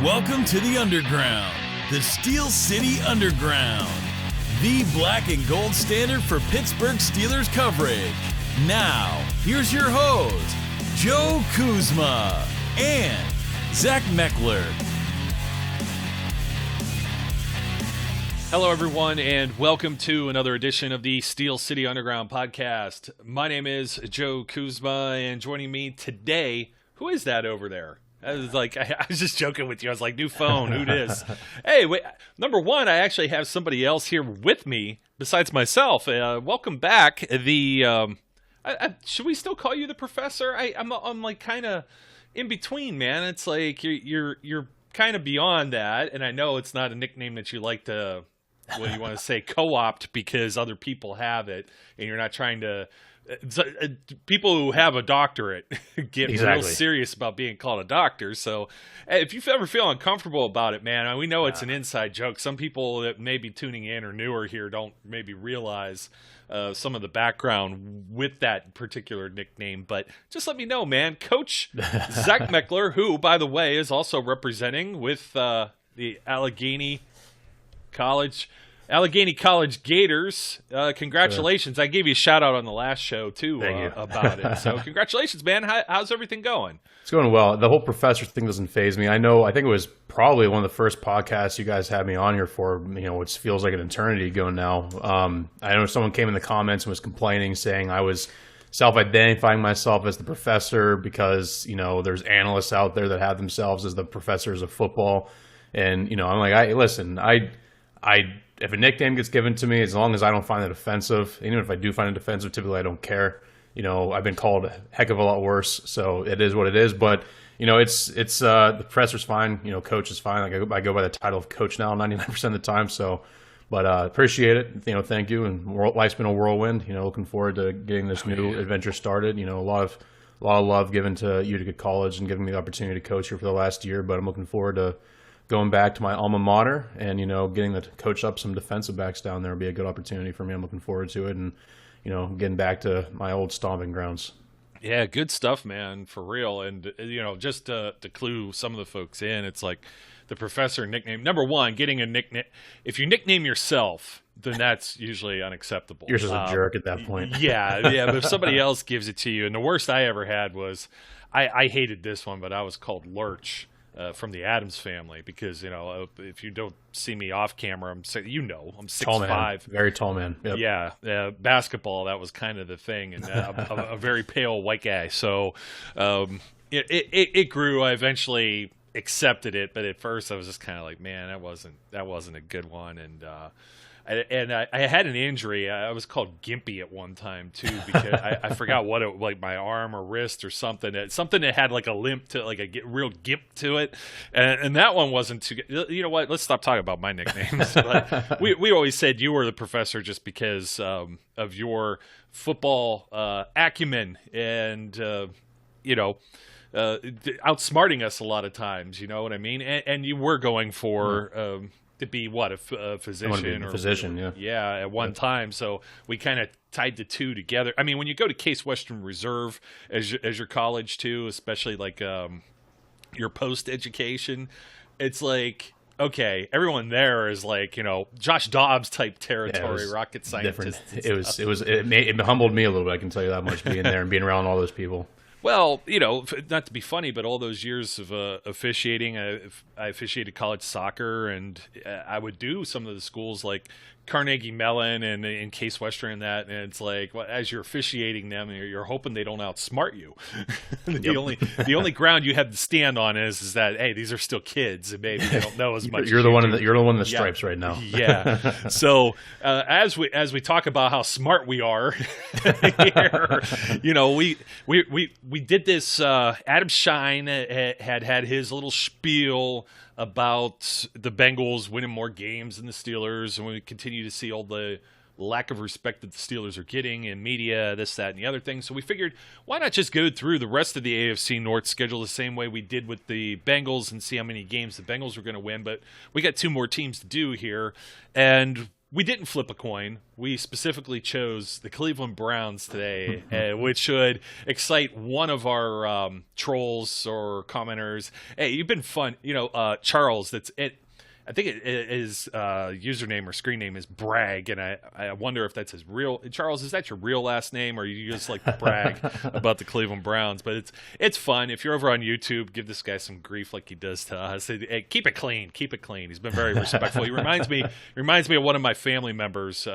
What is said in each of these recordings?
Welcome to the Underground, the Steel City Underground, the black and gold standard for Pittsburgh Steelers coverage. Now, here's your host, Joe Kuzma and Zach Meckler. Hello, everyone, and welcome to another edition of the Steel City Underground podcast. My name is Joe Kuzma, and joining me today, who is that over there? I was just joking with you. I was like, new phone, who this? Hey, wait, number one, I actually have somebody else here with me besides myself. Welcome back. Should we still call you the professor? I'm like kind of in between, man. It's like you're kind of beyond that, and I know it's not a nickname that you like to, what do you want to say, co-opt because other people have it, and you're not trying to. People who have a doctorate get real serious about being called a doctor. So if you ever feel uncomfortable about it, man, we know it's an inside joke. Some people that may be tuning in or newer here don't maybe realize some of the background with that particular nickname. But just let me know, man. Coach Zach Meckler, who, by the way, is also representing with the Allegheny College Gators. Congratulations. Sure. I gave you a shout out on the last show too about it. So congratulations, man. How's everything going? It's going well. The whole professor thing doesn't faze me. I think it was probably one of the first podcasts you guys had me on here for, which feels like an eternity ago now. I know someone came in the comments and was complaining, saying I was self-identifying myself as the professor because, there's analysts out there that have themselves as the professors of football. And, I'm like, if a nickname gets given to me, as long as I don't find it offensive, even if I do find it offensive, typically I don't care. I've been called a heck of a lot worse, so it is what it is. But it's the professor's fine. Coach is fine. I go by the title of coach now 99% of the time. So, but appreciate it. Thank you. And life's been a whirlwind. Looking forward to getting this new adventure started. A lot of love given to Utica College and giving me the opportunity to coach here for the last year. But I'm looking forward to going back to my alma mater and, getting to coach up some defensive backs down there will be a good opportunity for me. I'm looking forward to it and, getting back to my old stomping grounds. Yeah, good stuff, man, for real. And, just to clue some of the folks in, it's like the professor nickname. Number one, getting a nickname. If you nickname yourself, then that's usually unacceptable. You're just a jerk at that point. Yeah, but if somebody else gives it to you, and the worst I ever had was, I hated this one, but I was called Lurch. From the Addams Family, because if you don't see me off camera, I'm 6'5", very tall man. Yep. Yeah, basketball, that was kind of the thing, and a very pale white guy. So it grew. I eventually accepted it, but at first I was just kind of like, man, that wasn't a good one, and I had an injury. I was called Gimpy at one time too because I forgot what it, like my arm or wrist or something that had like a limp to, like a real gimp to it, and that one wasn't too good. You know what? Let's stop talking about my nicknames. But we always said you were the professor just because of your football acumen and outsmarting us a lot of times. You know what I mean? And you were going for. To be a physician or physician, yeah, at one time. So we kind of tied the two together. I mean, when you go to Case Western Reserve as your college too, especially like your post education, it's like, okay, everyone there is like, Josh Dobbs type territory, rocket scientist. It humbled me a little bit. I can tell you that much, being there and being around all those people. Well, not to be funny, but all those years of officiating, I officiated college soccer, and I would do some of the schools like Carnegie Mellon and Case Western and that, and it's like, well, as you're officiating them, you're hoping they don't outsmart you. The only ground you have to stand on is that, hey, these are still kids, and maybe they don't know as much. You're the one in the stripes right now. Yeah. So as we talk about how smart we are here, we did this. Adam Shine had his little spiel about the Bengals winning more games than the Steelers, and we continue to see all the lack of respect that the Steelers are getting in media, this, that, and the other thing. So we figured, why not just go through the rest of the AFC North schedule the same way we did with the Bengals and see how many games the Bengals were going to win. But we got two more teams to do here, and we didn't flip a coin. We specifically chose the Cleveland Browns today, which should excite one of our trolls or commenters. Hey, you've been fun. Charles, that's it. I think his username or screen name is Bragg, and I wonder if that's his real. Charles, is that your real last name, or you just like to brag about the Cleveland Browns? But it's fun. If you're over on YouTube, give this guy some grief like he does to us. Hey, keep it clean. Keep it clean. He's been very respectful. He reminds me of one of my family members.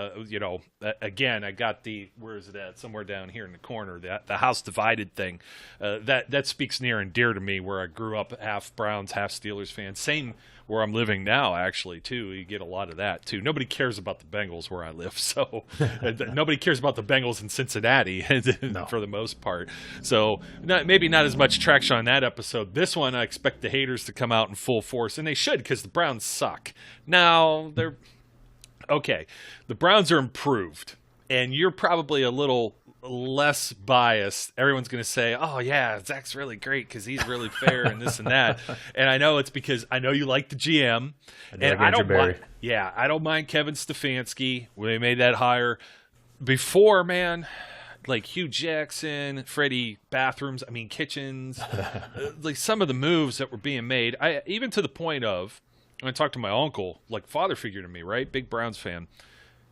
Again, I got where is it at? Somewhere down here in the corner. The house divided thing. That speaks near and dear to me. Where I grew up, half Browns, half Steelers fan. Same where I'm living now, actually, too. You get a lot of that, too. Nobody cares about the Bengals where I live, so nobody cares about the Bengals in Cincinnati for the most part. So maybe not as much traction on that episode. This one, I expect the haters to come out in full force, and they should, because the Browns suck. Now, they're okay. The Browns are improved, and you're probably a little less biased. Everyone's going to say, oh yeah, Zach's really great because he's really fair and this and that. And I know it's because I know you like the GM, and I don't mind Kevin Stefanski when they made that hire before, man. Like Hugh Jackson, Freddie Bathrooms, Kitchens, like some of the moves that were being made. Even to the point of, when I talked to my uncle, like father figure to me, right? Big Browns fan.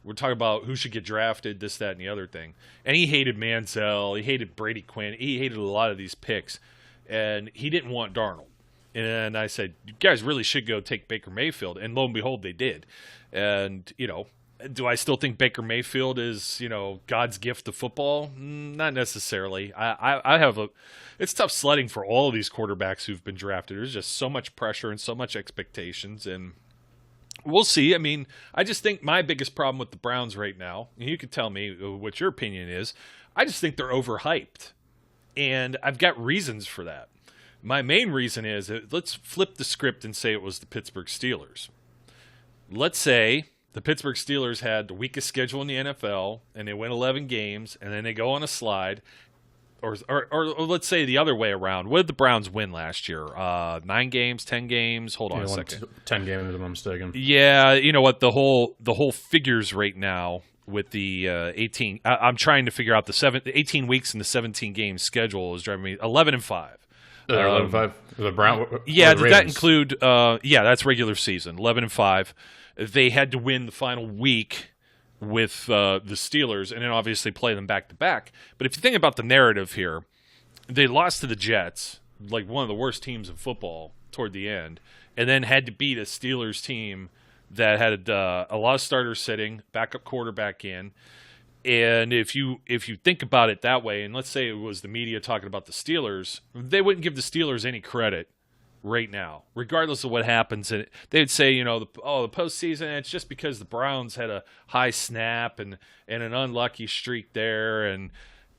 We're talking about who should get drafted, this, that, and the other thing. And he hated Manziel. He hated Brady Quinn. He hated a lot of these picks. And he didn't want Darnold. And I said, you guys really should go take Baker Mayfield. And lo and behold, they did. And, do I still think Baker Mayfield is, God's gift to football? Not necessarily. It's tough sledding for all of these quarterbacks who've been drafted. There's just so much pressure and so much expectations. And we'll see. I just think my biggest problem with the Browns right now, and you can tell me what your opinion is, I just think they're overhyped. And I've got reasons for that. My main reason is, let's flip the script and say it was the Pittsburgh Steelers. Let's say the Pittsburgh Steelers had the weakest schedule in the NFL, and they win 11 games, and then they go on a slide. Or let's say the other way around. What did the Browns win last year? 9 games, 10 games? Hold on a second. 10 games, if I'm mistaken. Yeah, you know what? The whole figures right now with the 18. I'm trying to figure out the 18 weeks in the 17 game schedule is driving me 11-5. 11-5. The Brown. Yeah, did that include? That's regular season. 11-5. They had to win the final week with the Steelers, and then obviously play them back-to-back. But if you think about the narrative here, they lost to the Jets, like one of the worst teams in football toward the end, and then had to beat a Steelers team that had a lot of starters sitting, backup quarterback in. And if you think about it that way, and let's say it was the media talking about the Steelers, they wouldn't give the Steelers any credit right now, regardless of what happens. And they'd say, the postseason, it's just because the Browns had a high snap and an unlucky streak there, and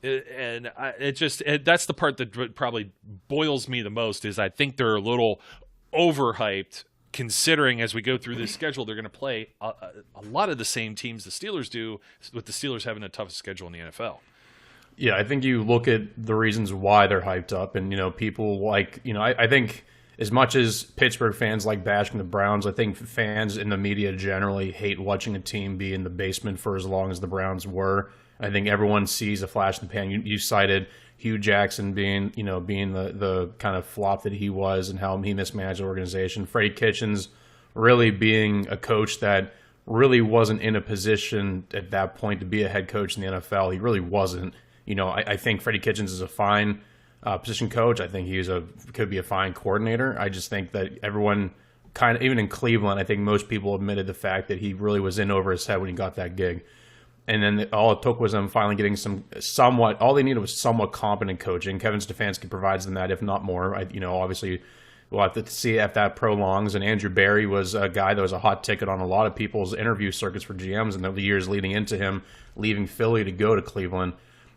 that's the part that probably boils me the most. Is I think they're a little overhyped, considering as we go through this schedule, they're going to play a lot of the same teams the Steelers do, with the Steelers having the toughest schedule in the NFL. Yeah, I think you look at the reasons why they're hyped up, and people like I think. As much as Pittsburgh fans like bashing the Browns, I think fans in the media generally hate watching a team be in the basement for as long as the Browns were. I think everyone sees a flash in the pan. You cited Hugh Jackson being the kind of flop that he was and how he mismanaged the organization. Freddie Kitchens really being a coach that really wasn't in a position at that point to be a head coach in the NFL. He really wasn't. I think Freddie Kitchens is a fine position coach. I think could be a fine coordinator. I just think that everyone even in Cleveland, I think most people admitted the fact that he really was in over his head when he got that gig. And then all it took was them finally getting all they needed was somewhat competent coaching. Kevin Stefanski provides them that, if not more. Obviously we'll have to see if that prolongs. And Andrew Berry was a guy that was a hot ticket on a lot of people's interview circuits for GMs in the years leading into him leaving Philly to go to Cleveland.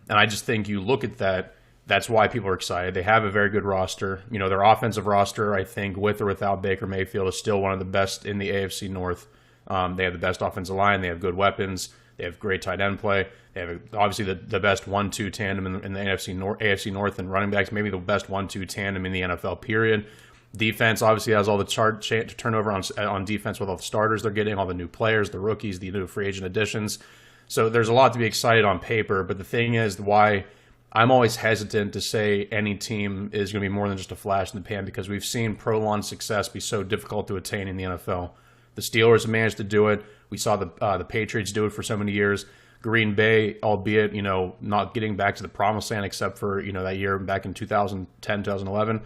And I just think you look at that, that's why people are excited. They have a very good roster. Their offensive roster, I think, with or without Baker Mayfield, is still one of the best in the AFC North. They have the best offensive line. They have good weapons. They have great tight end play. They have obviously the best 1-2 tandem in the AFC North and running backs, maybe the best 1-2 tandem in the NFL, period. Defense obviously has all the turnover on defense with all the starters they're getting, all the new players, the rookies, the new free agent additions. So there's a lot to be excited on paper. But the thing is, why I'm always hesitant to say any team is going to be more than just a flash in the pan, because we've seen prolonged success be so difficult to attain in the NFL. The Steelers have managed to do it. We saw the Patriots do it for so many years. Green Bay, albeit, not getting back to the promised land except for, that year back in 2010, 2011.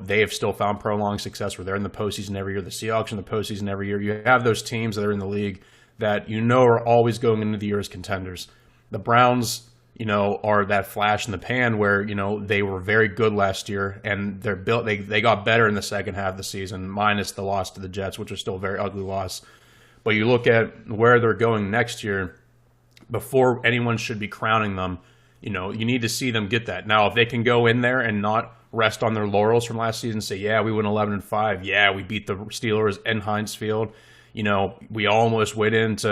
They have still found prolonged success where they're in the postseason every year. The Seahawks in the postseason every year. You have those teams that are in the league that are always going into the year as contenders. The Browns, are that flash in the pan where, they were very good last year and they got better in the second half of the season, minus the loss to the Jets, which was still a very ugly loss. But you look at where they're going next year, before anyone should be crowning them, you need to see them get that. Now, if they can go in there and not rest on their laurels from last season, say, yeah, we went 11-5. Yeah, we beat the Steelers in Heinz Field. We almost went into,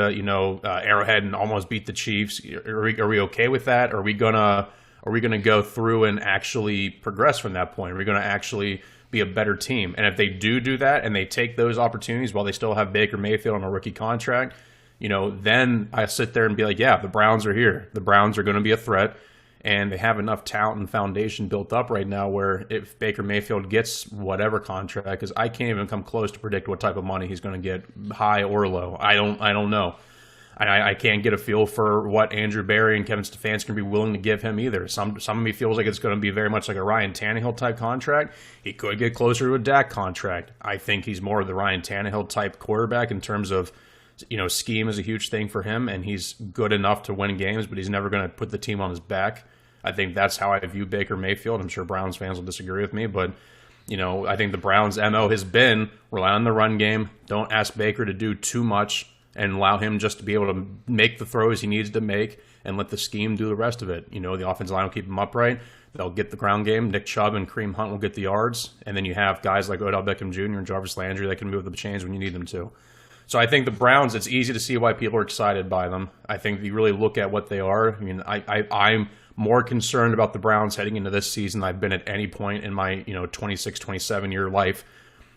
Arrowhead and almost beat the Chiefs. Are we okay with that? Are we gonna go through and actually progress from that point? Are we gonna actually be a better team? And if they do that and they take those opportunities while they still have Baker Mayfield on a rookie contract, then I sit there and be like, yeah, the Browns are here. The Browns are going to be a threat. And they have enough talent and foundation built up right now where if Baker Mayfield gets whatever contract, because I can't even come close to predict what type of money he's going to get, high or low. I don't know. I can't get a feel for what Andrew Berry and Kevin Stefanski can be willing to give him either. Some of me feels like it's going to be very much like a Ryan Tannehill type contract. He could get closer to a Dak contract. I think he's more of the Ryan Tannehill type quarterback in terms of, scheme is a huge thing for him, and he's good enough to win games, but he's never going to put the team on his back. I think that's how I view Baker Mayfield. I'm sure Browns fans will disagree with me, but I think the Browns' MO has been rely on the run game. Don't ask Baker to do too much and allow him just to be able to make the throws he needs to make and let the scheme do the rest of it. The offensive line will keep him upright. They'll get the ground game. Nick Chubb and Kareem Hunt will get the yards. And then you have guys like Odell Beckham Jr. and Jarvis Landry that can move the chains when you need them to. So I think the Browns, it's easy to see why people are excited by them. I think if you really look at what they are, I'm more concerned about the Browns heading into this season than I've been at any point in my 26, 27-year life.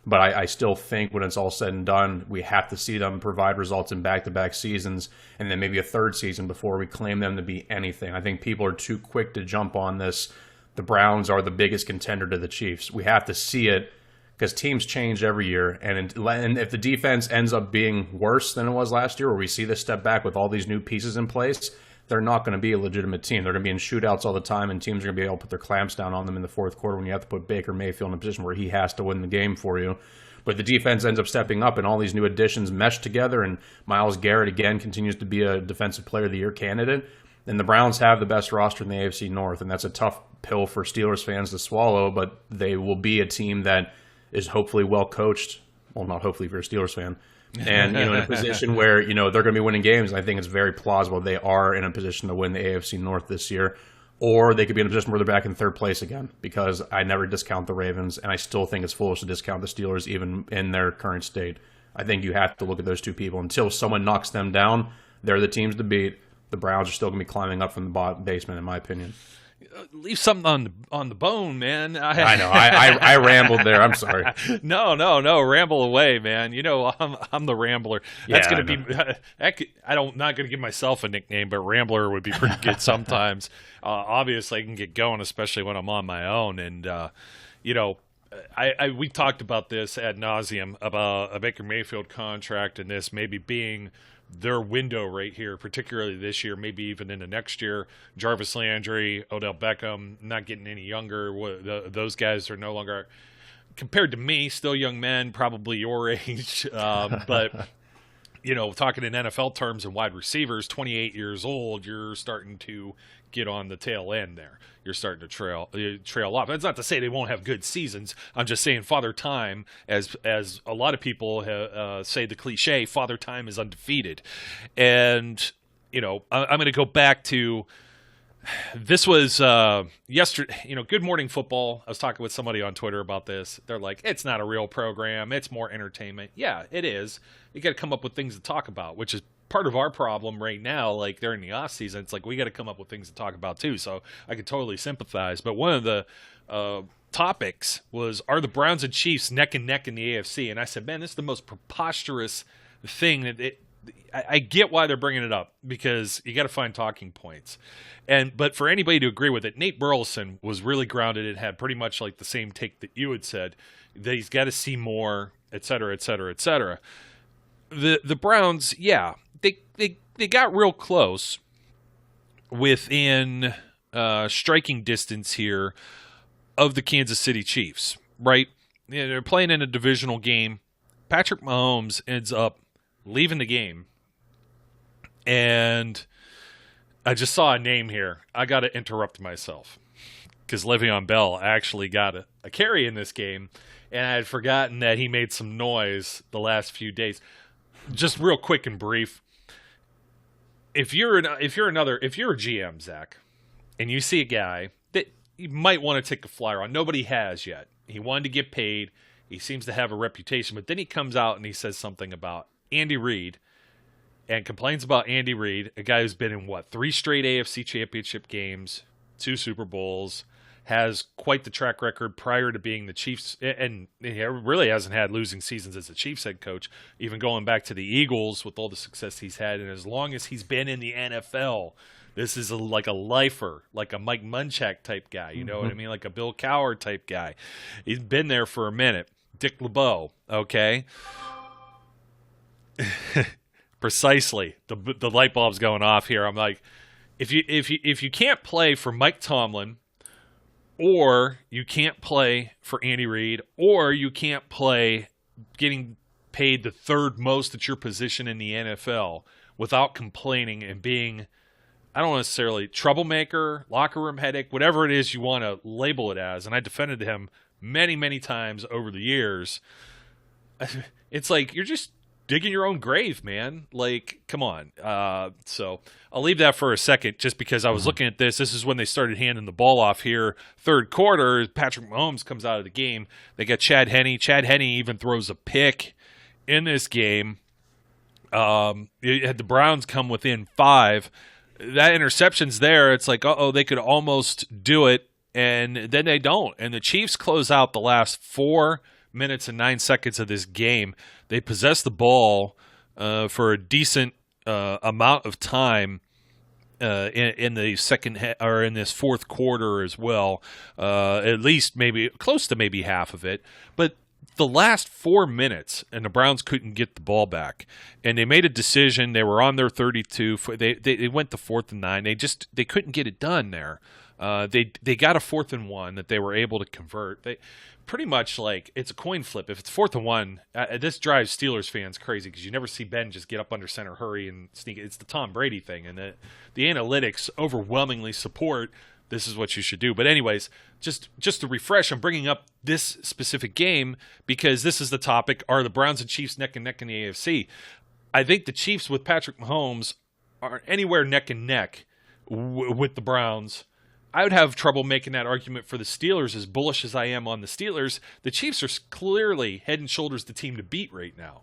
But I still think when it's all said and done, we have to see them provide results in back-to-back seasons and then maybe a third season before we claim them to be anything. I think people are too quick to jump on this. The Browns are the biggest contender to the Chiefs. We have to see it because teams change every year. And if the defense ends up being worse than it was last year, or we see this step back with all these new pieces in place, they're not going to be a legitimate team. They're going to be in shootouts all the time, and teams are going to be able to put their clamps down on them in the fourth quarter when you have to put Baker Mayfield in a position where he has to win the game for you. But the defense ends up stepping up, and all these new additions mesh together, and Myles Garrett, again, continues to be a Defensive Player of the Year candidate. And the Browns have the best roster in the AFC North, and that's a tough pill for Steelers fans to swallow, but they will be a team that is hopefully well coached. Well, not hopefully if you're a Steelers fan. And, in a position where, they're going to be winning games. And I think it's very plausible they are in a position to win the AFC North this year. Or they could be in a position where they're back in third place again, because I never discount the Ravens, and I still think it's foolish to discount the Steelers even in their current state. I think you have to look at those two people. Until someone knocks them down, they're the teams to beat. The Browns are still going to be climbing up from the basement, in my opinion. Leave something on the bone, man. I know. I rambled there. I'm sorry. No. Ramble away, man. I'm the Rambler. That's Yeah, going to be. I'm not going to give myself a nickname, but Rambler would be pretty good sometimes. Obviously, I can get going, especially when I'm on my own. And we talked about this ad nauseum about a Baker Mayfield contract and this maybe being their window right here, particularly this year, maybe even into next year. Jarvis Landry, Odell Beckham, not getting any younger. Those guys are no longer, compared to me, still young men, probably your age. But, talking in NFL terms and wide receivers, 28 years old, you're starting to get on the tail end there. You're starting to trail off. That's not to say they won't have good seasons. I'm just saying Father Time, as a lot of people say the cliche, Father Time is undefeated. And, I'm going to go back to, this was yesterday, Good Morning Football. I was talking with somebody on Twitter about this. They're like, it's not a real program. It's more entertainment. Yeah, it is. You got to come up with things to talk about, which is part of our problem right now. Like during the off season, it's like we got to come up with things to talk about too. So I could totally sympathize. But one of the topics was, are the Browns and Chiefs neck and neck in the AFC? And I said, man, this is the most preposterous thing that I get why they're bringing it up, because you got to find talking points. But for anybody to agree with it, Nate Burleson was really grounded and had pretty much like the same take that you had said, that he's got to see more, et cetera, et cetera, et cetera. The Browns, yeah, they got real close within striking distance here of the Kansas City Chiefs, right? Yeah, they're playing in a divisional game. Patrick Mahomes ends up leaving the game, and I just saw a name here. I got to interrupt myself because Le'Veon Bell actually got a carry in this game, and I had forgotten that he made some noise the last few days. Just real quick and brief. If you're a GM, Zach, and you see a guy that you might want to take a flyer on, nobody has yet. He wanted to get paid. He seems to have a reputation, but then he comes out and he says something about Andy Reid and complains about Andy Reid, a guy who's been in 3 straight AFC Championship games, 2 Super Bowls, has quite the track record prior to being the Chiefs, and he really hasn't had losing seasons as the Chiefs head coach, even going back to the Eagles with all the success he's had. And as long as he's been in the NFL, this is like a lifer, like a Mike Munchak type guy, you know what I mean? Like a Bill Cowher type guy. He's been there for a minute. Dick LeBeau, okay? Precisely. The light bulb's going off here. I'm like, if you can't play for Mike Tomlin, or you can't play for Andy Reid, or you can't play getting paid the third most at your position in the NFL without complaining and being, I don't necessarily troublemaker, locker room headache, whatever it is you want to label it as. And I defended him many, many times over the years. It's like you're just digging your own grave, man. Like, come on. So I'll leave that for a second just because I was looking at this. This is when they started handing the ball off here. Third quarter, Patrick Mahomes comes out of the game. They got Chad Henne. Chad Henne even throws a pick in this game. You had the Browns come within 5. That interception's there. It's like, they could almost do it, and then they don't. And the Chiefs close out the last 4 minutes and 9 seconds of this game. They possess the ball for a decent amount of time in the second or in this fourth quarter as well. At least maybe close to maybe half of it. But the last 4 minutes, and the Browns couldn't get the ball back, and they made a decision. They were on their 32. They went to 4th and 9. They couldn't get it done there. They got a 4th and 1 that they were able to convert. They pretty much like it's a coin flip. If it's 4th and 1, this drives Steelers fans crazy because you never see Ben just get up under center, hurry, and sneak. It's the Tom Brady thing, and the analytics overwhelmingly support this is what you should do. But anyways, just to refresh, I'm bringing up this specific game because this is the topic: are the Browns and Chiefs neck and neck in the AFC? I think the Chiefs with Patrick Mahomes are anywhere neck and neck with the Browns. I would have trouble making that argument for the Steelers. As bullish as I am on the Steelers, the Chiefs are clearly head and shoulders the team to beat right now.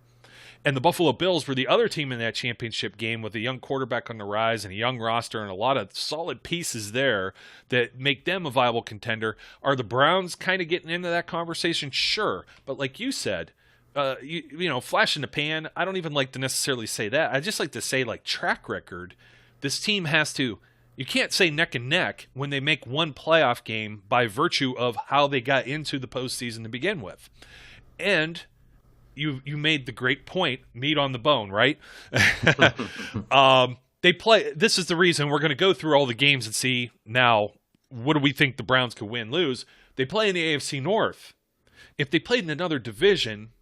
And the Buffalo Bills were the other team in that championship game with a young quarterback on the rise and a young roster and a lot of solid pieces there that make them a viable contender. Are the Browns kind of getting into that conversation? Sure. But like you said, flash in the pan, I don't even like to necessarily say that. I just like to say, like, track record. This team has to... You can't say neck and neck when they make one playoff game by virtue of how they got into the postseason to begin with. And you made the great point, meat on the bone, right? They play. This is the reason we're going to go through all the games and see now what do we think the Browns could win, lose. They play in the AFC North. If they played in another division,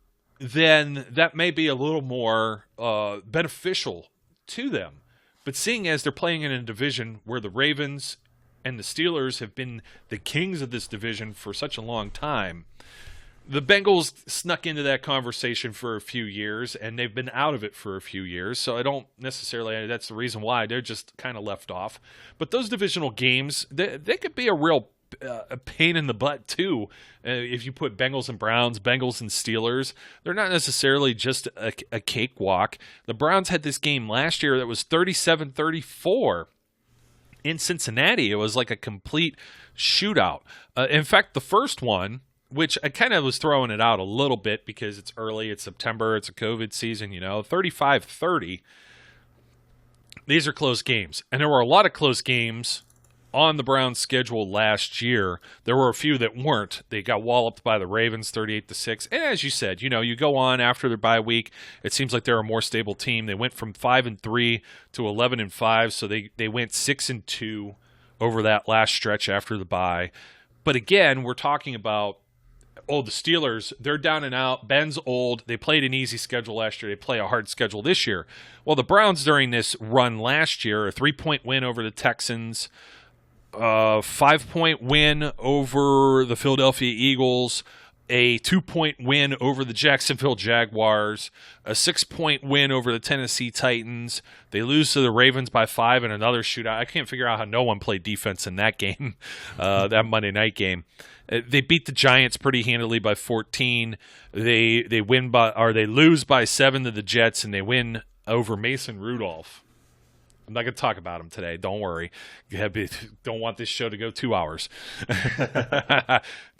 then that may be a little more beneficial to them. But seeing as they're playing in a division where the Ravens and the Steelers have been the kings of this division for such a long time, the Bengals snuck into that conversation for a few years, and they've been out of it for a few years. So I don't necessarily, that's the reason why they're just kind of left off. But those divisional games, they could be a real a pain in the butt too. If you put Bengals and Browns, Bengals and Steelers, they're not necessarily just a cakewalk. The Browns had this game last year that was 37-34 in Cincinnati, it was like a complete shootout. In fact, the first one, which I kind of was throwing it out a little bit because it's early, it's September, it's a COVID season, 35-30. These are close games. And there were a lot of close games on the Browns' schedule last year. There were a few that weren't. They got walloped by the Ravens 38-6. And as you said, you go on after their bye week, it seems like they're a more stable team. They went from 5-3 to 11-5, so they went 6-2 over that last stretch after the bye. But again, we're talking about the Steelers, they're down and out. Ben's old. They played an easy schedule last year. They play a hard schedule this year. Well, the Browns during this run last year, a 3-point win over the Texans, a 5-point win over the Philadelphia Eagles, a 2-point win over the Jacksonville Jaguars, a 6-point win over the Tennessee Titans. They lose to the Ravens by 5 in another shootout. I can't figure out how no one played defense in that game, that Monday night game. They beat the Giants pretty handily by 14. They lose by 7 to the Jets, and they win over Mason Rudolph. I'm not going to talk about him today. Don't worry. Don't want this show to go 2 hours.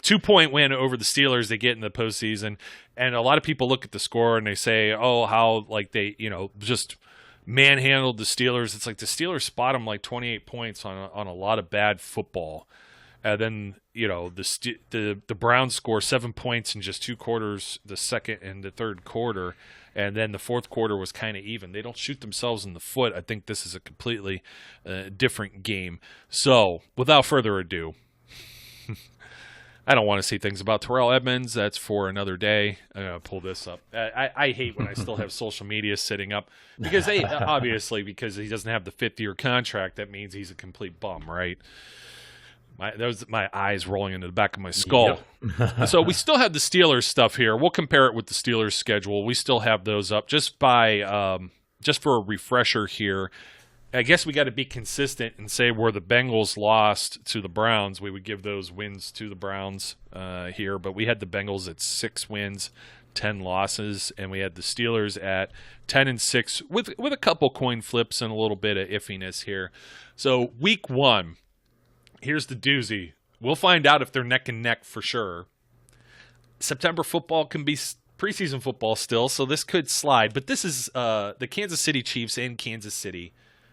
2-point win over the Steelers they get in the postseason. And a lot of people look at the score and they say, how like they, just manhandled the Steelers. It's like the Steelers spot them like 28 points on a lot of bad football. And then, the Browns score 7 points in just 2 quarters, the second and the third quarter. And then the fourth quarter was kind of even. They don't shoot themselves in the foot. I think this is a completely different game. So, without further ado, I don't want to say things about Terrell Edmonds. That's for another day. I'm going to pull this up. I hate when I still have social media sitting up because because he doesn't have the 5th-year contract. That means he's a complete bum, right? My eyes rolling into the back of my skull. Yep. So we still have the Steelers stuff here. We'll compare it with the Steelers schedule. We still have those up just for a refresher here. I guess we got to be consistent and say where the Bengals lost to the Browns, we would give those wins to the Browns here. But we had the Bengals at 6 wins, 10 losses, and we had the Steelers at 10-6 with a couple coin flips and a little bit of iffiness here. So week 1. Here's the doozy. We'll find out if they're neck and neck for sure. September football can be preseason football still, so this could slide. But this is the Kansas City Chiefs in Kansas City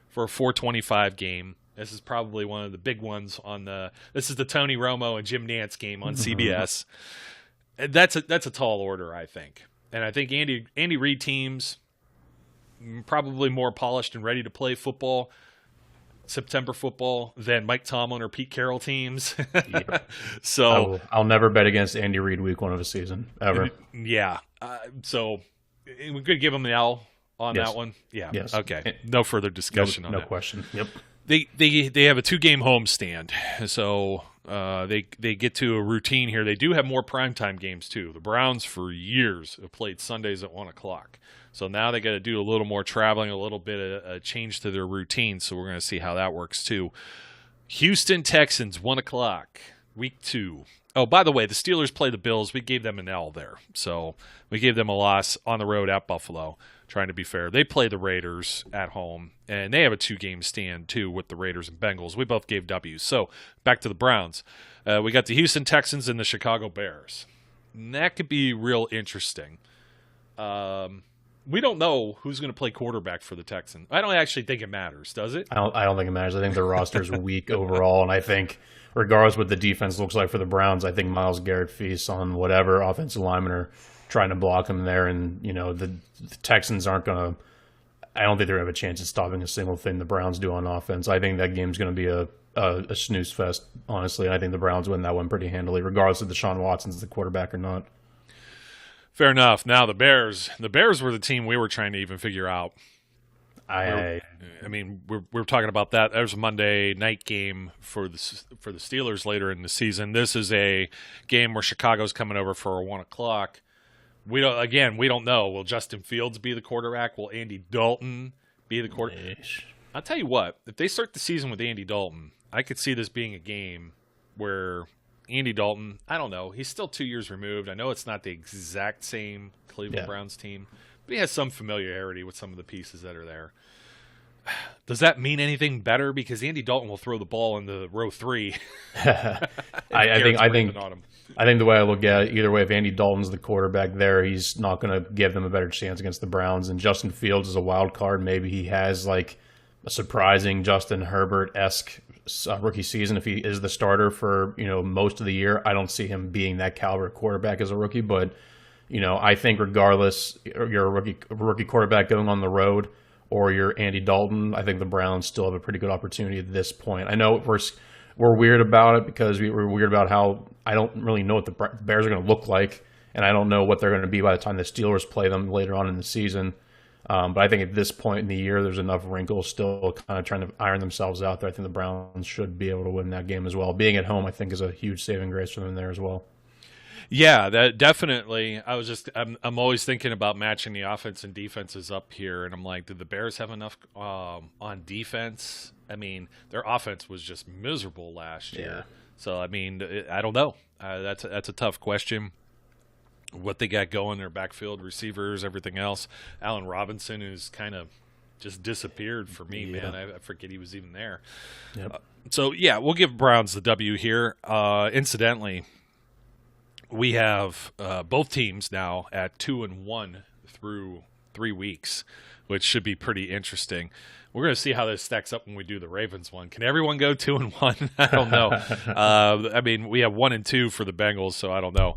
for a 4:25 game. This is probably one of the big ones this is the Tony Romo and Jim Nantz game on CBS. That's a tall order, I think. And I think Andy Reid teams probably more polished and ready to play football. September football than Mike Tomlin or Pete Carroll teams. Yep. So I'll never bet against Andy Reid week 1 of a season ever. Yeah. So we could give him an L on that one. Yeah. Yes. Okay. No further discussion on that. No question. Yep. They have a 2-game homestand, so they get to a routine here. They do have more primetime games too. The Browns for years have played Sundays at 1:00. So now they got to do a little more traveling, a little bit of a change to their routine. So we're going to see how that works too. Houston Texans, 1:00, week 2. Oh, by the way, the Steelers play the Bills. We gave them an L there. So we gave them a loss on the road at Buffalo, trying to be fair. They play the Raiders at home, and they have a 2-game stand too with the Raiders and Bengals. We both gave W's. So back to the Browns. We got the Houston Texans and the Chicago Bears. And that could be real interesting. We don't know who's going to play quarterback for the Texans. I don't actually think it matters, does it? I don't think it matters. I think their roster is weak overall, and I think regardless what the defense looks like for the Browns, I think Myles Garrett feasts on whatever offensive linemen are trying to block him there, and the Texans aren't going to. I don't think they're going to have a chance at stopping a single thing the Browns do on offense. I think that game's going to be a snooze fest, honestly. I think the Browns win that one pretty handily, regardless of Deshaun Watson's the quarterback or not. Fair enough. Now the Bears were the team we were trying to even figure out. We're talking about that. There's a Monday night game for the Steelers later in the season. This is a game where Chicago's coming over for a 1:00. We don't know. Will Justin Fields be the quarterback? Will Andy Dalton be the quarterback? I'll tell you what. If they start the season with Andy Dalton, I could see this being a game where Andy Dalton, I don't know. He's still 2 years removed. I know it's not the exact same Cleveland Browns team, but he has some familiarity with some of the pieces that are there. does that mean anything better? Because Andy Dalton will throw the ball in the row 3. I think the way I look at it, either way, if Andy Dalton's the quarterback there, he's not going to give them a better chance against the Browns. And Justin Fields is a wild card. Maybe he has like a surprising Justin Herbert-esque rookie season if he is the starter for most of the year. I don't see him being that caliber quarterback as a rookie, but I think regardless, you're a rookie quarterback going on the road, or you're Andy Dalton, I think the Browns still have a pretty good opportunity at this point. I know we're weird about it because we're weird about how I don't really know what the Bears are going to look like, and I don't know what they're going to be by the time the Steelers play them later on in the season. But I think at this point in the year, there's enough wrinkles still kind of trying to iron themselves out there. I think the Browns should be able to win that game as well. Being at home, I think, is a huge saving grace for them there as well. Yeah, that definitely. I'm always thinking about matching the offense and defenses up here, and I'm like, did the Bears have enough on defense? I mean, their offense was just miserable last year. So I mean, I don't know. That's a tough question. What they got going, their backfield receivers, everything else. Allen Robinson, who's kind of just disappeared for me, man. I forget he was even there. Yep. So yeah, we'll give Browns the W here. Incidentally, we have both teams now at 2-1 through 3 weeks, which should be pretty interesting. We're going to see how this stacks up when we do the Ravens one. Can everyone go 2-1? I don't know. I mean, we have 1-2 for the Bengals, so I don't know.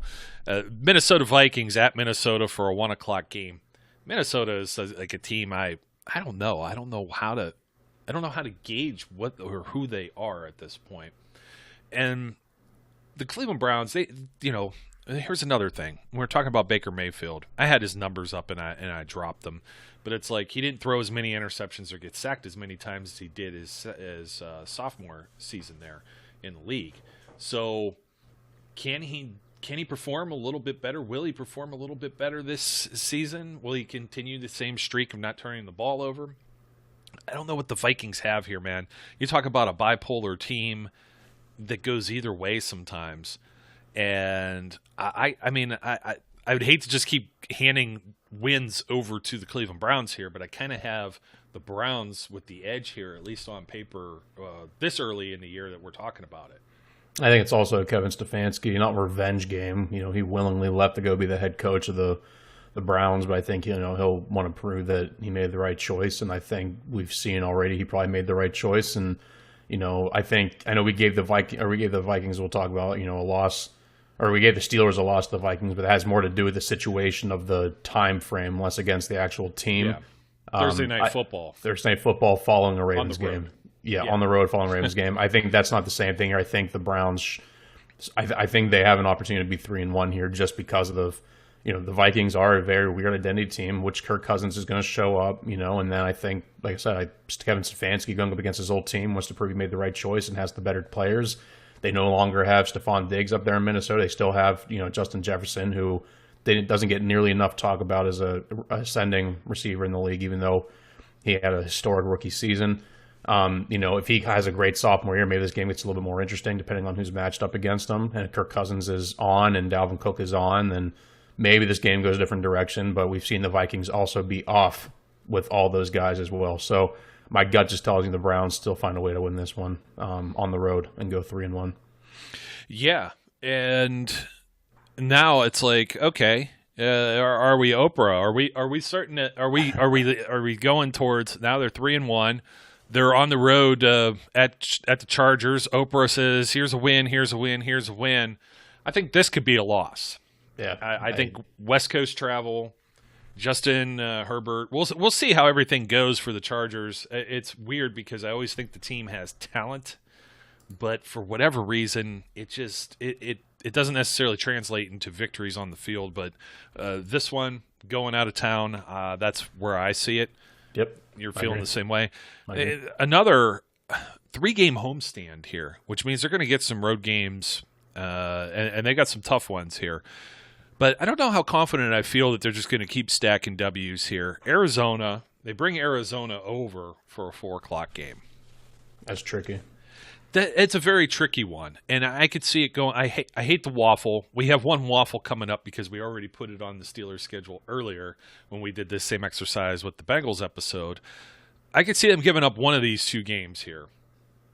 Minnesota Vikings at Minnesota for a 1:00 game. Minnesota is like a team I don't know. I don't know how to gauge what or who they are at this point. And the Cleveland Browns, here's another thing. When we're talking about Baker Mayfield, I had his numbers up and I dropped them. But it's like he didn't throw as many interceptions or get sacked as many times as he did his sophomore season there in the league. So can he perform a little bit better? Will he perform a little bit better this season? Will he continue the same streak of not turning the ball over? I don't know what the Vikings have here, man. You talk about a bipolar team that goes either way sometimes. And I would hate to just keep handing wins over to the Cleveland Browns here, but I kind of have the Browns with the edge here, at least on paper, this early in the year that we're talking about it. I think it's also a Kevin Stefanski, not revenge game. He willingly left to go be the head coach of the Browns, but I think he'll want to prove that he made the right choice, and I think we've seen already he probably made the right choice. And I know we gave the Vikings, we'll talk about a loss. Or we gave the Steelers a loss to the Vikings, but it has more to do with the situation of the time frame, less against the actual team. Yeah. Thursday night football following a Ravens game. Yeah, on the road following a Ravens game. I think that's not the same thing here. I think the Browns, I think they have an opportunity to be 3-1 here just because of the Vikings are a very weird identity team, which Kirk Cousins is going to show up, and then I think, like I said, Kevin Stefanski going up against his old team wants to prove he made the right choice and has the better players. They no longer have Stephon Diggs up there in Minnesota. They still have, Justin Jefferson, who doesn't get nearly enough talk about as a ascending receiver in the league, even though he had a historic rookie season. If he has a great sophomore year, maybe this game gets a little bit more interesting depending on who's matched up against him. And if Kirk Cousins is on and Dalvin Cook is on, then maybe this game goes a different direction. But we've seen the Vikings also be off with all those guys as well. So my gut just tells me the Browns still find a way to win this one on the road and go 3-1. Yeah, and now it's like, okay, are we Oprah? Are we certain that are we going towards now? They're 3-1. They're on the road at the Chargers. Oprah says, "Here's a win. Here's a win. Here's a win." I think this could be a loss. Yeah, I think West Coast travel. Justin Herbert. We'll see how everything goes for the Chargers. It's weird because I always think the team has talent, but for whatever reason, it doesn't necessarily translate into victories on the field. But this one, going out of town, that's where I see it. Yep, you're feeling the same way. Another 3-game homestand here, which means they're going to get some road games, and they got some tough ones here. But I don't know how confident I feel that they're just going to keep stacking W's here. Arizona, they bring Arizona over for a 4:00 game. That's tricky. It's a very tricky one, and I could see it going. I hate the waffle. We have one waffle coming up because we already put it on the Steelers schedule earlier when we did this same exercise with the Bengals episode. I could see them giving up one of these two games here.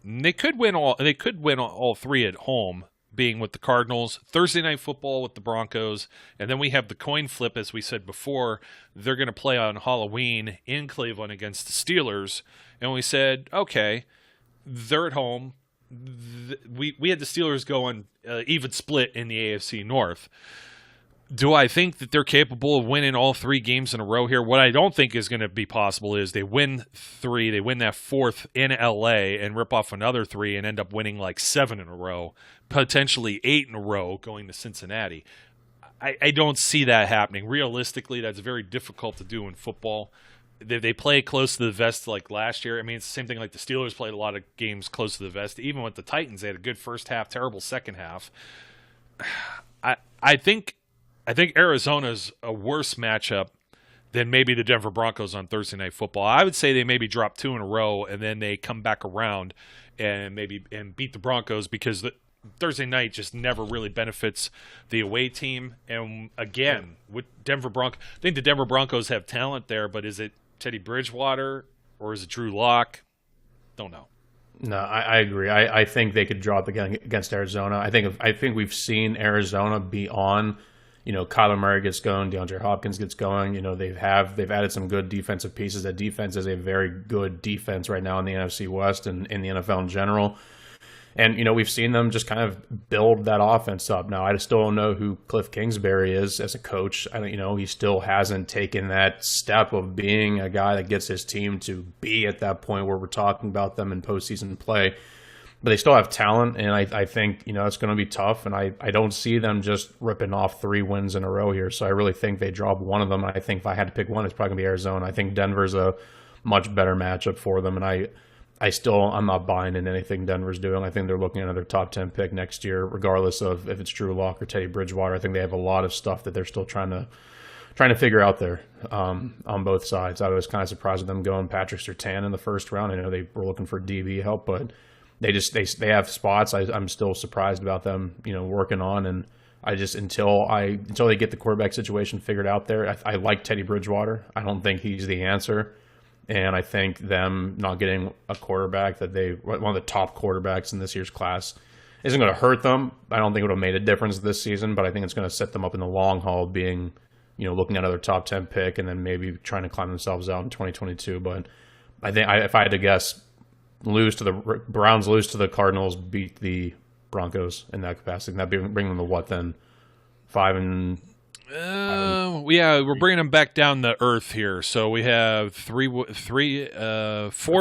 And they could win all. They could win all three at home, being with the Cardinals, Thursday Night Football with the Broncos, and then we have the coin flip, as we said before. They're going to play on Halloween in Cleveland against the Steelers, and we said, okay, they're at home. We had the Steelers going even split in the AFC North. Do I think that they're capable of winning all three games in a row here? What I don't think is going to be possible is they win three, they win that fourth in LA and rip off another three and end up winning like 7 in a row, potentially 8 in a row going to Cincinnati. I don't see that happening. Realistically, that's very difficult to do in football. They play close to the vest like last year. I mean, it's the same thing like the Steelers played a lot of games close to the vest. Even with the Titans, they had a good first half, terrible second half. I think Arizona's a worse matchup than maybe the Denver Broncos on Thursday Night Football. I would say they maybe drop 2 in a row and then they come back around and beat the Broncos, because the Thursday night just never really benefits the away team. And again, with Denver Broncos, I think the Denver Broncos have talent there, but is it Teddy Bridgewater or is it Drew Lock? Don't know. No, I agree. I think they could drop again against Arizona. I think we've seen Arizona be on. Kyler Murray gets going, DeAndre Hopkins gets going. They've added some good defensive pieces. That defense is a very good defense right now in the NFC West and in the NFL in general. And, we've seen them just kind of build that offense up. Now, I still don't know who Cliff Kingsbury is as a coach. He still hasn't taken that step of being a guy that gets his team to be at that point where we're talking about them in postseason play. But they still have talent, and I think, it's going to be tough. And I don't see them just ripping off 3 wins in a row here. So I really think they drop one of them. I think if I had to pick one, it's probably going to be Arizona. I think Denver's a much better matchup for them. And I'm not buying in anything Denver's doing. I think they're looking at another top 10 pick next year, regardless of if it's Drew Lock or Teddy Bridgewater. I think they have a lot of stuff that they're still trying to figure out there on both sides. I was kind of surprised with them going Patrick Surtain in the first round. I know they were looking for DB help, but they have spots I'm still surprised about them, working on. And I just until they get the quarterback situation figured out there, I like Teddy Bridgewater. I don't think he's the answer. And I think them not getting a quarterback one of the top quarterbacks in this year's class isn't going to hurt them. I don't think it would have made a difference this season, but I think it's going to set them up in the long haul, being, looking at another top 10 pick and then maybe trying to climb themselves out in 2022. But I think if I had to guess, Browns lose to the Cardinals, beat the Broncos in that capacity. And that bring them to what then? 5 and. Yeah, we're bringing them back down to earth here. So we have 4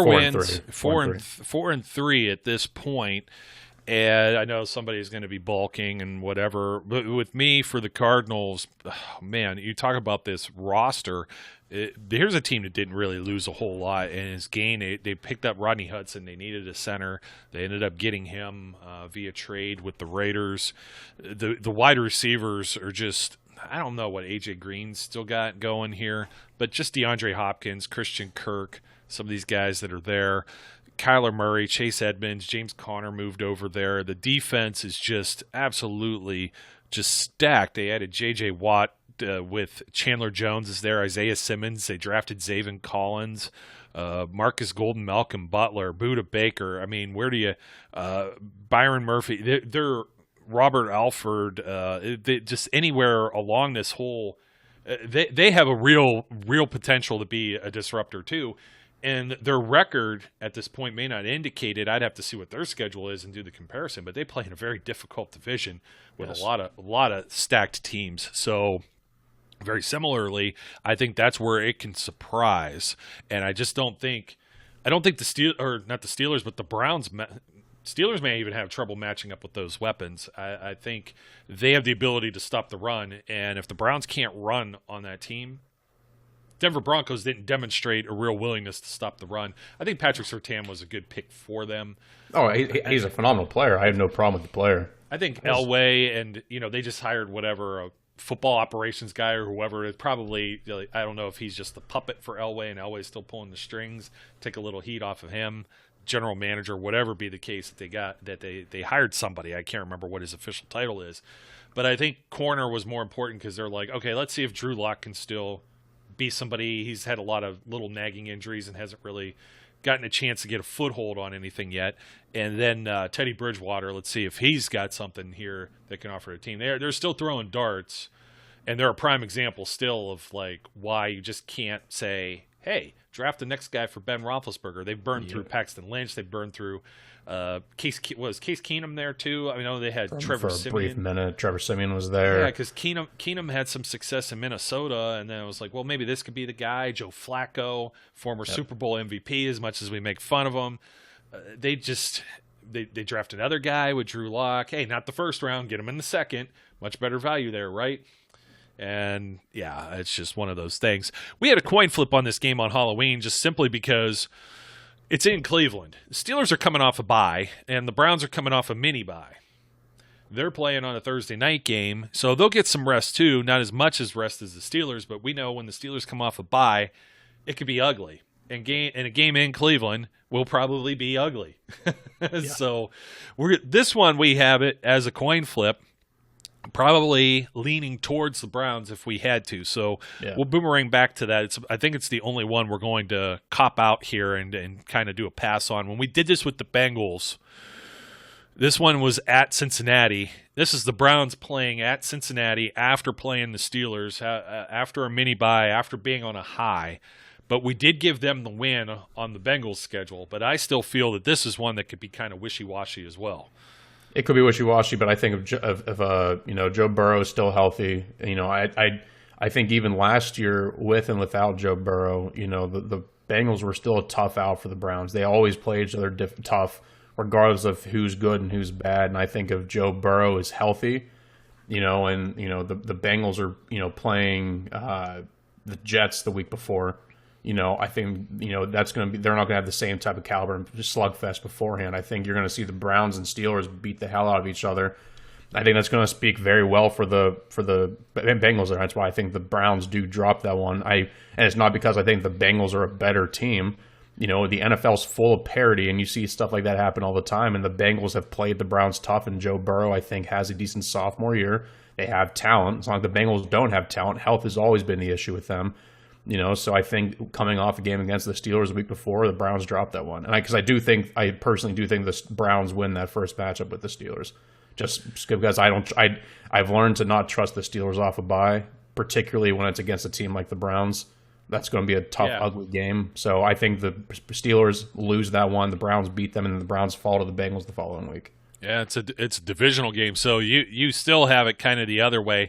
wins, 4 and 3 at this point. And I know somebody's going to be balking and whatever, but with me for the Cardinals, man, you talk about this roster. Here's a team that didn't really lose a whole lot in his game. They picked up Rodney Hudson. They needed a center. They ended up getting him via trade with the Raiders. The wide receivers are just, I don't know what AJ Green's still got going here, but just DeAndre Hopkins, Christian Kirk, some of these guys that are there. Kyler Murray, Chase Edmonds, James Conner moved over there. The defense is just absolutely just stacked. They added J.J. Watt with Chandler Jones is there, Isaiah Simmons. They drafted Zaven Collins, Marcus Golden, Malcolm Butler, Budda Baker. I mean, where do you Byron Murphy? They're Robert Alford. They just anywhere along this whole. They have a real potential to be a disruptor too. And their record at this point may not indicate it. I'd have to see what their schedule is and do the comparison. But they play in a very difficult division with a lot of stacked teams. So very similarly, I think that's where it can surprise. And I just don't think the Steelers, but the Browns. Steelers may even have trouble matching up with those weapons. I think they have the ability to stop the run. And if the Browns can't run on that team, Denver Broncos didn't demonstrate a real willingness to stop the run. I think Patrick Surtain was a good pick for them. Oh, he's a phenomenal player. I have no problem with the player. I think Elway and, they just hired a football operations guy or whoever. It's probably, I don't know if he's just the puppet for Elway and Elway's still pulling the strings, take a little heat off of him. General manager, whatever be the case that they hired somebody. I can't remember what his official title is. But I think corner was more important because they're like, okay, let's see if Drew Lock can still be somebody. He's had a lot of little nagging injuries and hasn't really gotten a chance to get a foothold on anything yet. And then Teddy Bridgewater, let's see if he's got something here that can offer a team. They're still throwing darts, and they're a prime example still of like why you just can't say, hey, draft the next guy for Ben Roethlisberger. They've burned through Paxton Lynch. They've burned through Case Keenum there too. I know they had Trevor Siemian. For a brief minute, Trevor Siemian was there. Yeah, because Keenum had some success in Minnesota, and then it was like, well, maybe this could be the guy. Joe Flacco, former Super Bowl MVP, as much as we make fun of him. They draft another guy with Drew Lock. Hey, not the first round. Get him in the second. Much better value there, right? And, yeah, it's just one of those things. We had a coin flip on this game on Halloween just simply because it's in Cleveland. The Steelers are coming off a bye, and the Browns are coming off a mini-bye. They're playing on a Thursday night game, so they'll get some rest too. Not as much as rest as the Steelers, but we know when the Steelers come off a bye, it could be ugly. And a game in Cleveland will probably be ugly. So this one, we have it as a coin flip, probably leaning towards the Browns if we had to. So we'll boomerang back to that. I think it's the only one we're going to cop out here and kind of do a pass on. When we did this with the Bengals, this one was at Cincinnati. This is the Browns playing at Cincinnati after playing the Steelers, after a mini-bye, after being on a high. But we did give them the win on the Bengals schedule. But I still feel that this is one that could be kind of wishy-washy as well. It could be wishy-washy, but I think if Joe Burrow is still healthy. I think even last year with and without Joe Burrow, the Bengals were still a tough out for the Browns. They always play each other tough, regardless of who's good and who's bad. And I think if Joe Burrow is healthy, the Bengals are playing the Jets the week before. I think, that's going to be, they're not going to have the same type of caliber and slugfest beforehand. I think you're going to see the Browns and Steelers beat the hell out of each other. I think that's going to speak very well for the Bengals there. That's why I think the Browns do drop that one. And it's not because I think the Bengals are a better team. The NFL's full of parity, and you see stuff like that happen all the time. And the Bengals have played the Browns tough, and Joe Burrow, I think, has a decent sophomore year. They have talent. It's not like the Bengals don't have talent. Health has always been the issue with them. So I think coming off a game against the Steelers the week before, the Browns dropped that one. And I personally do think the Browns win that first matchup with the Steelers. Just because I've learned to not trust the Steelers off a bye, particularly when it's against a team like the Browns. That's going to be a tough, ugly game. So I think the Steelers lose that one, the Browns beat them, and the Browns fall to the Bengals the following week. Yeah, it's a divisional game, so you still have it kind of the other way.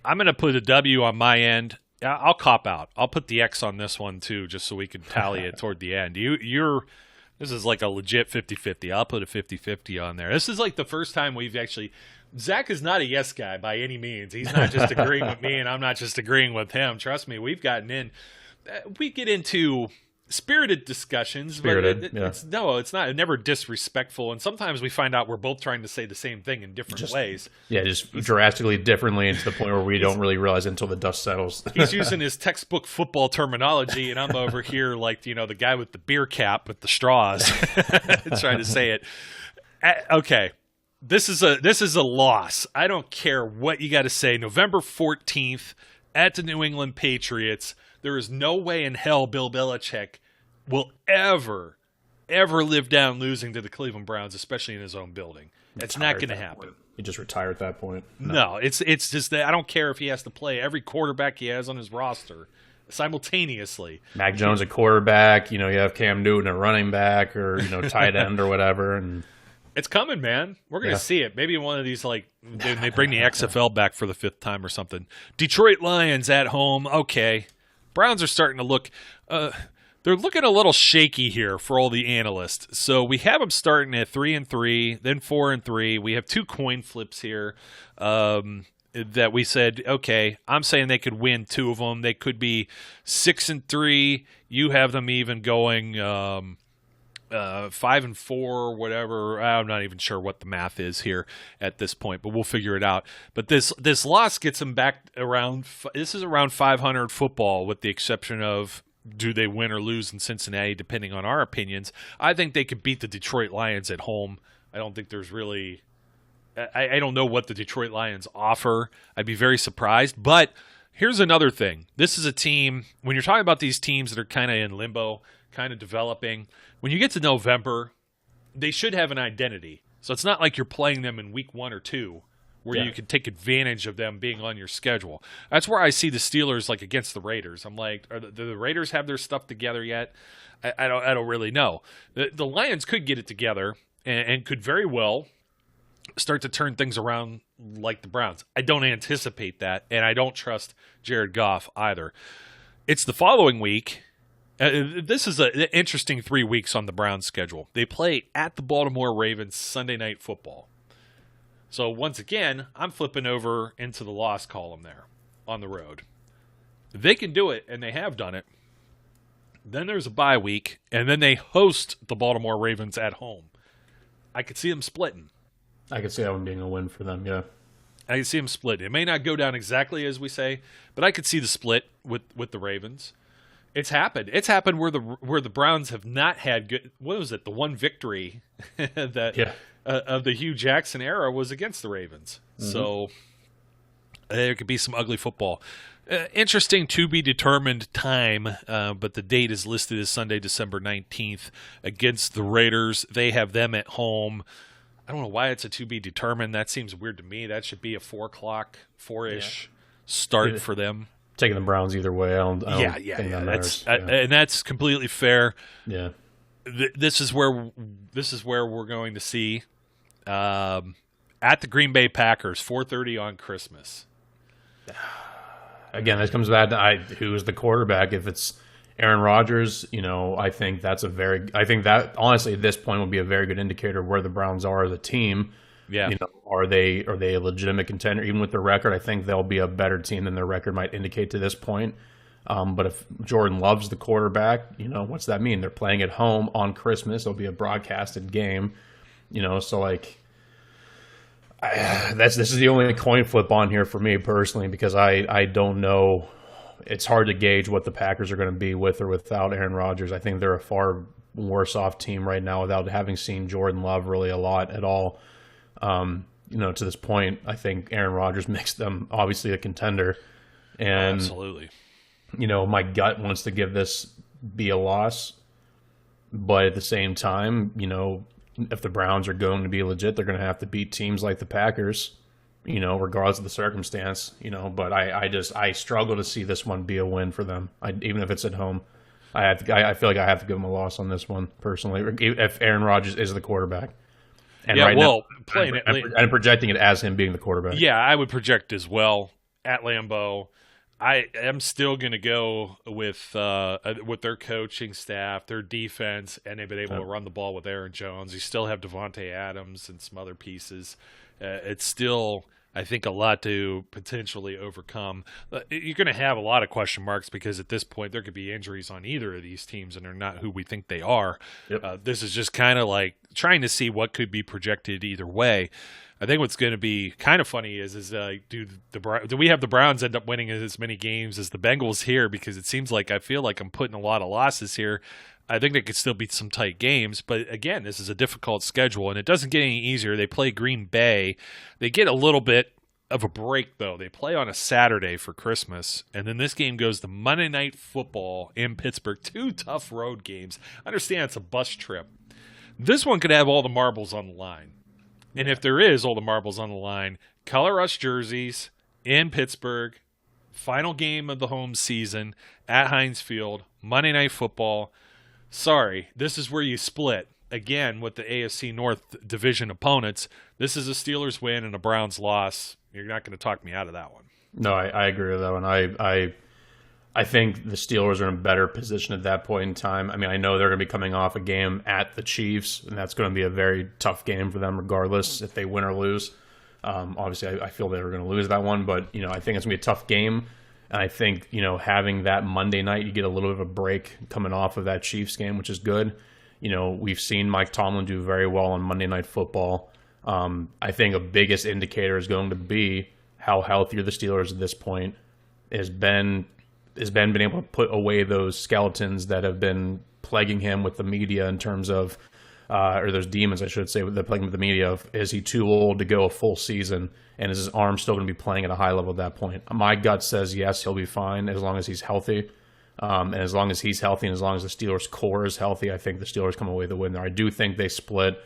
I'm going to put a W on my end. I'll cop out. I'll put the X on this one too, just so we can tally it toward the end. This is like a legit 50-50. I'll put a 50-50 on there. This is like the first time we've actually – Zach is not a yes guy by any means. He's not just agreeing with me, and I'm not just agreeing with him. Trust me, we've gotten in – we get into spirited discussions. It's not never disrespectful, and sometimes we find out we're both trying to say the same thing in different ways. Yeah, just drastically differently, and to the point where we don't really realize until the dust settles. He's using his textbook football terminology, and I'm over here like the guy with the beer cap with the straws trying to say it. Okay, this is a loss. I don't care what you got to say. November 14th at the New England Patriots. There is no way in hell Bill Belichick will ever live down losing to the Cleveland Browns, especially in his own building. It's not going to happen. He just retired at that point. No, it's just that I don't care if he has to play every quarterback he has on his roster simultaneously. Mac Jones a quarterback, you have Cam Newton a running back, or tight end or whatever, and it's coming, man. We're going to see it. Maybe one of these, they bring the XFL back for the 5th time or something. Detroit Lions at home. Okay. Browns are starting to look they're looking a little shaky here for all the analysts. So we have them starting at 3-3, then 4-3. We have 2 coin flips here that we said, okay, I'm saying they could win 2 of them. They could be 6-3. You have them even going 5-4, whatever. I'm not even sure what the math is here at this point, but we'll figure it out. But this loss gets them back around. This is around 500 football, with the exception of do they win or lose in Cincinnati, depending on our opinions. I think they could beat the Detroit Lions at home. I don't think there's really. I don't know what the Detroit Lions offer. I'd be very surprised, but Here's another thing. This is a team, when you're talking about these teams that are kind of in limbo, kind of developing, when you get to November, they should have an identity. So it's not like you're playing them in week 1 or 2 where you can take advantage of them being on your schedule. That's where I see the Steelers like against the Raiders. I'm like, do the Raiders have their stuff together yet? I don't really know. The Lions could get it together and could very well start to turn things around like the Browns. I don't anticipate that, and I don't trust Jared Goff either. It's the following week. This is an interesting 3 weeks on the Browns' schedule. They play at the Baltimore Ravens Sunday Night Football. So once again, I'm flipping over into the loss column there on the road. They can do it, and they have done it. Then there's a bye week, and then they host the Baltimore Ravens at home. I could see them splitting. I could see that one being a win for them, yeah. I could see them split. It may not go down exactly as we say, but I could see the split with the Ravens. It's happened. It's happened where the Browns have not had good. What was it? The one victory that of the Hugh Jackson era was against the Ravens. Mm-hmm. So there could be some ugly football. Interesting to be determined time, but the date is listed as Sunday, December 19th against the Raiders. They have them at home. I don't know why it's a to be determined. That seems weird to me. That should be a 4 o'clock, 4-ish start for them. Taking the Browns either way. I don't think that matters. And that's completely fair. Yeah. This is where we're going to see at the Green Bay Packers, 4:30 on Christmas. Again, this comes back to who is the quarterback. If it's Aaron Rodgers, I think that honestly at this point would be a very good indicator of where the Browns are as a team. Yeah. Are they a legitimate contender? Even with their record, I think they'll be a better team than their record might indicate to this point. But if Jordan Love's the quarterback, what's that mean? They're playing at home on Christmas. It'll be a broadcasted game. So like this is the only coin flip on here for me personally, because I don't know. It's hard to gauge what the Packers are going to be with or without Aaron Rodgers. I think they're a far worse off team right now without having seen Jordan Love really a lot at all. To this point, I think Aaron Rodgers makes them obviously a contender. And absolutely. My gut wants to give this be a loss. But at the same time, if the Browns are going to be legit, they're going to have to beat teams like the Packers, regardless of the circumstance, but I struggle to see this one be a win for them. Even if it's at home, I feel like I have to give them a loss on this one personally, if Aaron Rodgers is the quarterback. And now, I'm projecting it as him being the quarterback. Yeah, I would project as well at Lambeau. I am still going to go with their coaching staff, their defense, and they've been able to run the ball with Aaron Jones. You still have Devontae Adams and some other pieces. It's still, I think, a lot to potentially overcome. You're going to have a lot of question marks because at this point there could be injuries on either of these teams, and they're not who we think they are. Yep. This is just kind of like trying to see what could be projected either way. I think what's going to be kind of funny is do we have the Browns end up winning as many games as the Bengals here? Because it seems like I feel like I'm putting a lot of losses here. I think there could still be some tight games, but again, this is a difficult schedule, and it doesn't get any easier. They play Green Bay. They get a little bit of a break, though. They play on a Saturday for Christmas, and then this game goes to Monday Night Football in Pittsburgh. 2 tough road games. I understand it's a bus trip. This one could have all the marbles on the line. And if there is all the marbles on the line, color rush jerseys in Pittsburgh, final game of the home season at Heinz Field, Monday Night Football. Sorry, this is where you split. Again, with the AFC North division opponents, this is a Steelers win and a Browns loss. You're not going to talk me out of that one. No, I agree with that one. I think the Steelers are in a better position at that point in time. I mean, I know they're going to be coming off a game at the Chiefs, and that's going to be a very tough game for them regardless if they win or lose. Obviously, I feel they were going to lose that one, but I think it's going to be a tough game. And I think having that Monday night, you get a little bit of a break coming off of that Chiefs game, which is good. We've seen Mike Tomlin do very well on Monday Night Football. I think a biggest indicator is going to be how healthy the Steelers at this point has been able to put away those skeletons that have been plaguing him with the media in terms of or those demons, I should say, they're playing with the media of, is he too old to go a full season? And is his arm still going to be playing at a high level at that point? My gut says yes, he'll be fine as long as he's healthy. And as long as he's healthy and as long as the Steelers' core is healthy, I think the Steelers come away with the win there. I do think they split.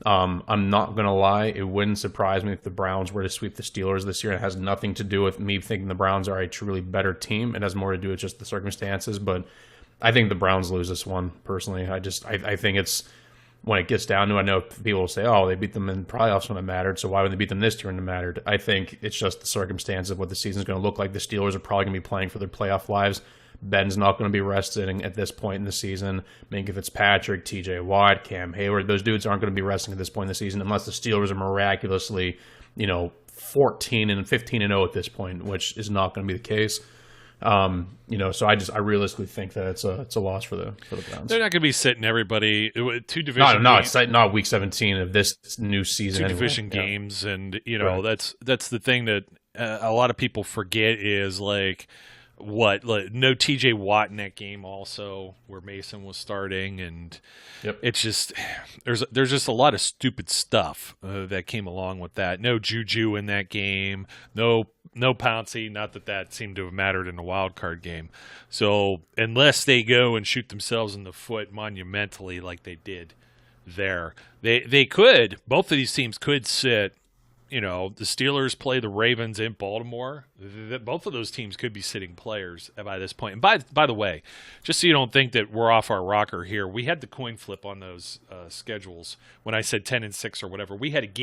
I'm not going to lie. It wouldn't surprise me if the Browns were to sweep the Steelers this year. It has nothing to do with me thinking the Browns are a truly better team. It has more to do with just the circumstances. But I think the Browns lose this one, personally. I think it's, when it gets down to it, I know people will say, oh, they beat them in playoffs when it mattered, so why would they beat them this year when it mattered? I think it's just the circumstance of what the season's going to look like. The Steelers are probably going to be playing for their playoff lives. Ben's not going to be resting at this point in the season. Minka Fitzpatrick, TJ Watt, Cam Hayward, those dudes aren't going to be resting at this point in the season unless the Steelers are miraculously, 14 and 15 and 0 at this point, which is not going to be the case. So I realistically think that it's a loss for the Browns. They're not going to be sitting everybody two division. No, it's not week 17 of this new season. Two division games, and right. that's the thing that a lot of people forget is no TJ Watt in that game also where Mason was starting, and it's just there's just a lot of stupid stuff that came along with that. No Juju in that game, no Pouncey, not that seemed to have mattered in a wild card game. So unless they go and shoot themselves in the foot monumentally like they did there, they could, both of these teams could sit. The Steelers play the Ravens in Baltimore. Both of those teams could be sitting players by this point. And by the way, just so you don't think that we're off our rocker here, we had the coin flip on those schedules. When I said 10-6 or whatever, we had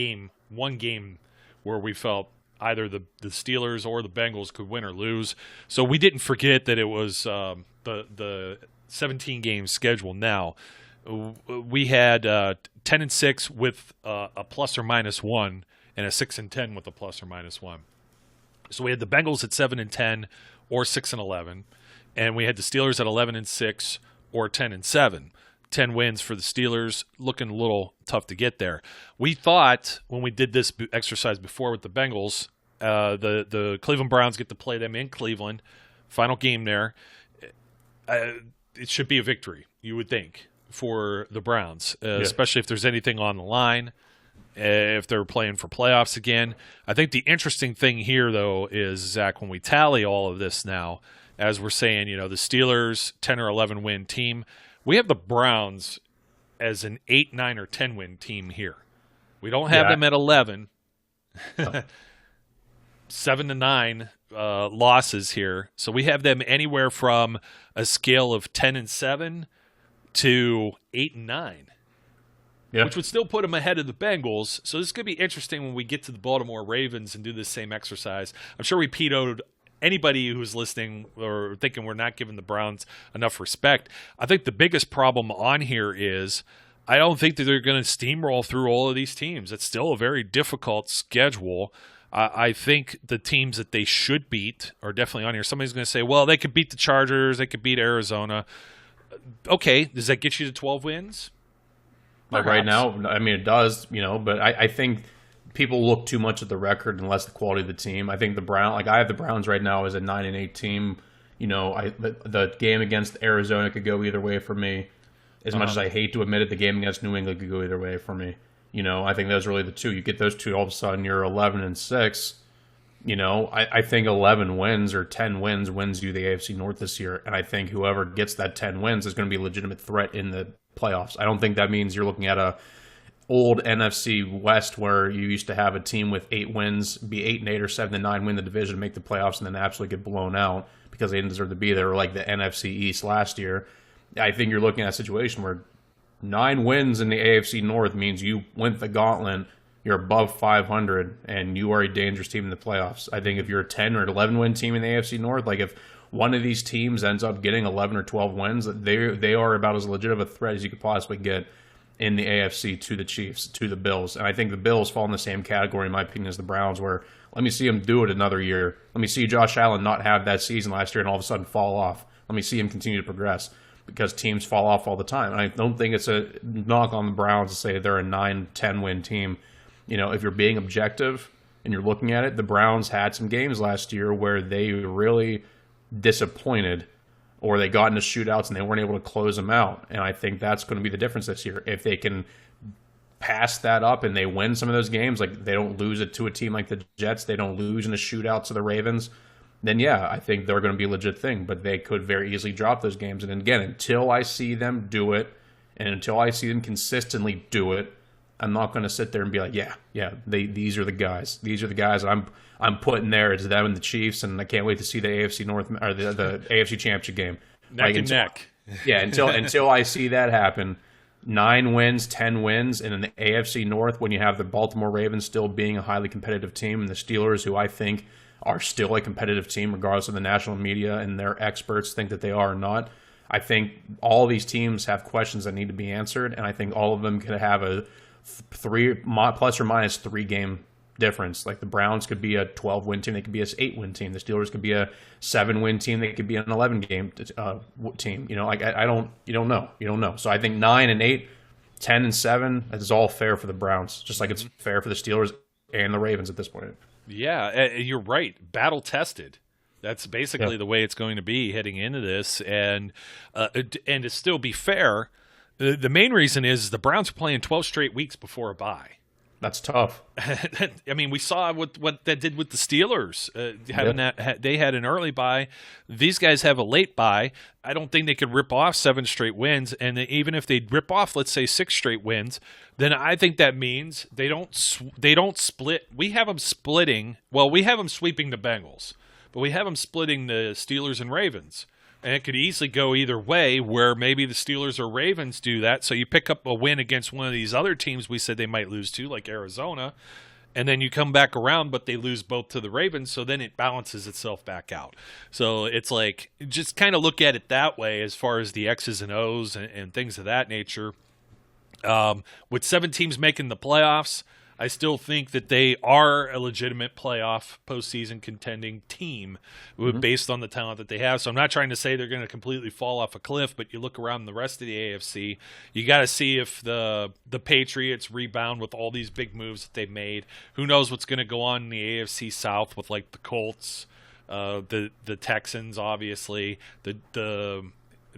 one game where we felt either the Steelers or the Bengals could win or lose. So we didn't forget that it was the 17-game schedule now. We had 10-6 with a plus or minus 1. And a 6-10 with a plus or minus 1. So we had the Bengals at 7-10 or 6-11, and we had the Steelers at 11-6 or 10-7. 10 wins for the Steelers, looking a little tough to get there. We thought when we did this exercise before with the Bengals, the Cleveland Browns get to play them in Cleveland, final game there. It should be a victory, you would think, for the Browns, especially if there's anything on the line. If they're playing for playoffs again. I think the interesting thing here, though, is, Zach, when we tally all of this now, as we're saying, the Steelers, 10 or 11 win team, we have the Browns as an 8, 9, or 10 win team here. We don't have them at 11. 7 to 9 losses here. So we have them anywhere from a scale of 10-7 to 8-9. Yeah. Which would still put them ahead of the Bengals. So this could be interesting when we get to the Baltimore Ravens and do this same exercise. I'm sure we PO'd anybody who's listening or thinking we're not giving the Browns enough respect. I think the biggest problem on here is I don't think that they're going to steamroll through all of these teams. It's still a very difficult schedule. I think the teams that they should beat are definitely on here. Somebody's going to say, well, they could beat the Chargers. They could beat Arizona. Okay, does that get you to 12 wins? Like right now, it does, but I think people look too much at the record and less the quality of the team. I think I have the Browns right now as a 9-8 team. The game against Arizona could go either way for me. As much as I hate to admit it, the game against New England could go either way for me. I think those are really the two. You get those two, all of a sudden you're 11-6. I think 11 wins or 10 wins you the AFC North this year. And I think whoever gets that 10 wins is going to be a legitimate threat in the playoffs. I don't think that means you're looking at a old NFC West where you used to have a team with 8 wins, be 8-8 or 7-9, win the division, make the playoffs, and then absolutely get blown out because they didn't deserve to be there, like the NFC East last year. I think you're looking at a situation where 9 wins in the AFC North means you went the gauntlet, you're above 500, and you are a dangerous team in the playoffs. I think if you're a 10 or 11 win team in the AFC North, like if one of these teams ends up getting 11 or 12 wins, they are about as legit of a threat as you could possibly get in the AFC to the Chiefs, to the Bills. And I think the Bills fall in the same category, in my opinion, as the Browns, where let me see them do it another year. Let me see Josh Allen not have that season last year and all of a sudden fall off. Let me see him continue to progress because teams fall off all the time. And I don't think it's a knock on the Browns to say they're a 9-10 win team. If you're being objective and you're looking at it, the Browns had some games last year where they really disappointed or they got into shootouts and they weren't able to close them out. And I think that's going to be the difference this year. If they can pass that up and they win some of those games, like they don't lose it to a team like the Jets, they don't lose in a shootout to the Ravens, then yeah, I think they're going to be a legit thing. But they could very easily drop those games. And again, until I see them do it, and until I see them consistently do it, I'm not going to sit there and be like, these are the guys. These are the guys I'm putting there. It's them and the Chiefs, and I can't wait to see the AFC North or the AFC Championship game. Neck and neck. Yeah, until I see that happen. 9 wins, 10 wins, and in the AFC North, when you have the Baltimore Ravens still being a highly competitive team, and the Steelers, who I think are still a competitive team, regardless of the national media and their experts think that they are or not. I think all these teams have questions that need to be answered, and I think all of them could have a plus or minus 3 game difference. Like the Browns could be a 12-win team, they could be an 8-win team. The Steelers could be a 7-win team, they could be an 11-game team. You know, you don't know. So I think 9 and 8, 10 and 7, that is all fair for the Browns, just like it's fair for the Steelers and the Ravens at this point. Yeah, you're right. Battle tested. That's basically the way it's going to be heading into this, and to still be fair, the main reason is the Browns are playing 12 straight weeks before a bye. That's tough. I mean, we saw what that did with the Steelers. They had an early bye. These guys have a late bye. I don't think they could rip off 7 straight wins, and even if they rip off, let's say 6 straight wins, then I think that means they don't split. We have them splitting. Well, we have them sweeping the Bengals. But we have them splitting the Steelers and Ravens. And it could easily go either way, where maybe the Steelers or Ravens do that. So you pick up a win against one of these other teams we said they might lose to, like Arizona, and then you come back around, but they lose both to the Ravens, so then it balances itself back out. So it's like, just kind of look at it that way as far as the X's and O's and things of that nature. With 7 teams making the playoffs, I still think that they are a legitimate playoff postseason contending team based on the talent that they have. So I'm not trying to say they're going to completely fall off a cliff, but you look around the rest of the AFC, you got to see if the Patriots rebound with all these big moves that they've made. Who knows what's going to go on in the AFC South with like the Colts, the Texans, obviously,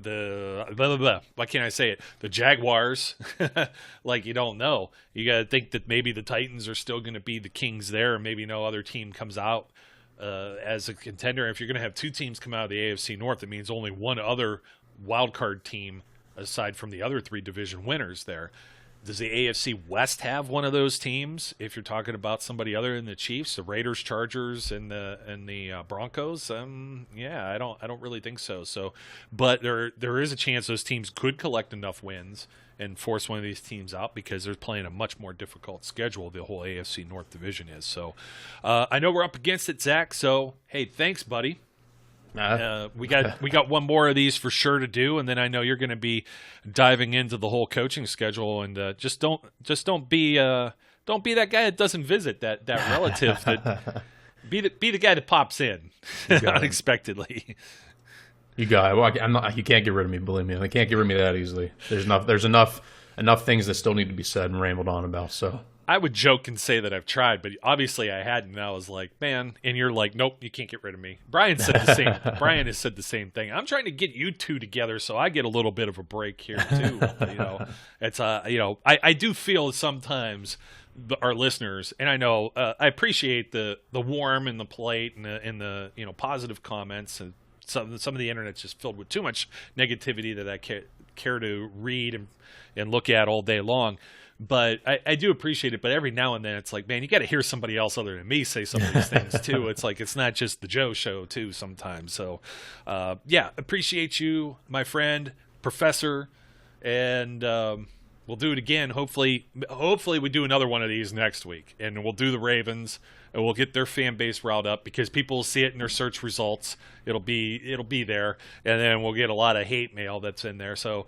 why can't I say it? The Jaguars, like you don't know. You got to think that maybe the Titans are still going to be the kings there, and maybe no other team comes out as a contender. If you're going to have 2 teams come out of the AFC North, it means only one other wild card team aside from the other 3 division winners there. Does the AFC West have one of those teams? If you're talking about somebody other than the Chiefs, the Raiders, Chargers, and the Broncos, I don't really think so. So, but there is a chance those teams could collect enough wins and force one of these teams out because they're playing a much more difficult schedule. The whole AFC North division is. So, I know we're up against it, Zach. So, hey, thanks, buddy. We got one more of these for sure to do, and then I know you're going to be diving into the whole coaching schedule, and just don't be that guy that doesn't visit that relative. That be the guy that pops in unexpectedly. You got it. Well, I'm not. You can't get rid of me. Believe me, they can't get rid of me that easily. There's enough things that still need to be said and rambled on about. So. I would joke and say that I've tried, but obviously I hadn't. And I was like, man, and you're like, nope, you can't get rid of me. Brian said the same. Brian has said the same thing. I'm trying to get you 2 together so I get a little bit of a break here too. It's I do feel sometimes our listeners, and I know I appreciate the warm and the polite and the positive comments, and some of the internet's just filled with too much negativity that I care to read and look at all day long. But I do appreciate it. But every now and then it's like, man, you got to hear somebody else other than me say some of these things too. It's like, it's not just the Joe show too sometimes. So, appreciate you, my friend, professor. And we'll do it again. Hopefully we do another one of these next week. And we'll do the Ravens. And we'll get their fan base riled up because people will see it in their search results. It'll be there. And then we'll get a lot of hate mail that's in there. So,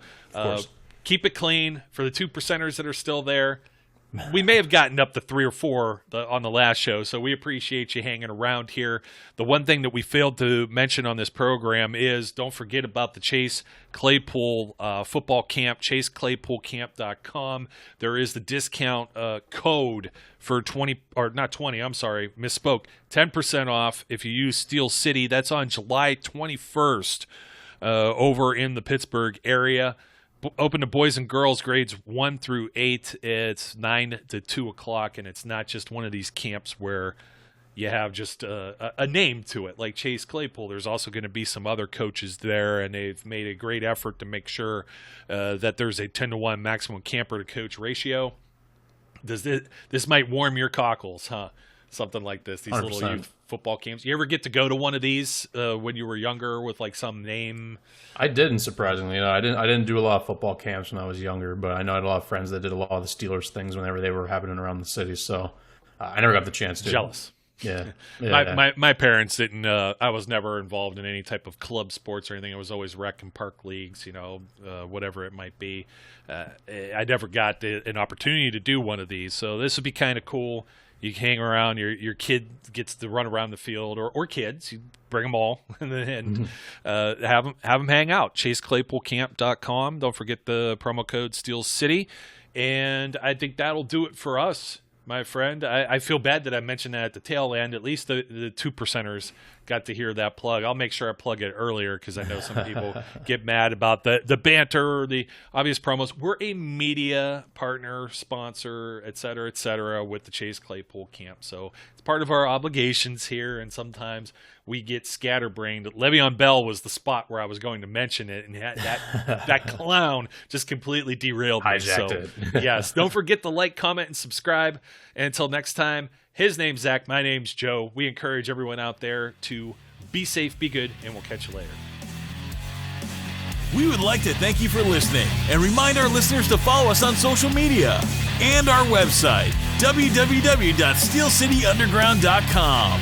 keep it clean for the 2%ers that are still there. We may have gotten up to 3 or 4 on the last show, so we appreciate you hanging around here. The one thing that we failed to mention on this program is don't forget about the Chase Claypool football camp, chaseclaypoolcamp.com. There is the discount code for 10% off if you use Steel City. That's on July 21st. over in the Pittsburgh area. Open to boys and girls grades 1 through 8. It's 9 to 2 o'clock, and it's not just one of these camps where you have just a name to it, like Chase Claypool. There's also going to be some other coaches there, and they've made a great effort to make sure that there's a 10-to-1 maximum camper to coach ratio. This might warm your cockles, huh? Something like this, these 100%. Little youth football camps. You ever get to go to one of these when you were younger with like some name? I didn't, surprisingly. I didn't do a lot of football camps when I was younger, but I know I had a lot of friends that did a lot of the Steelers things whenever they were happening around the city. So I never got the chance to. Jealous. Yeah. My parents didn't. I was never involved in any type of club sports or anything. I was always rec and park leagues, whatever it might be. I never got an opportunity to do one of these, so this would be kind of cool. You can hang around. Your kid gets to run around the field, or kids. You bring them all and have them hang out. ChaseClaypoolCamp.com. Don't forget the promo code Steel City, and I think that'll do it for us, my friend. I feel bad that I mentioned that at the tail end. At least the 2%ers got to hear that plug. I'll make sure I plug it earlier because I know some people get mad about the banter or the obvious promos. We're a media partner, sponsor, et cetera, with the Chase Claypool Camp. So it's part of our obligations here, and sometimes we get scatterbrained. Le'Veon Bell was the spot where I was going to mention it, and that clown just completely derailed me. Hijacked it. Yes, don't forget to like, comment, and subscribe. And until next time, his name's Zach, my name's Joe. We encourage everyone out there to be safe, be good, and we'll catch you later. We would like to thank you for listening and remind our listeners to follow us on social media and our website, www.steelcityunderground.com.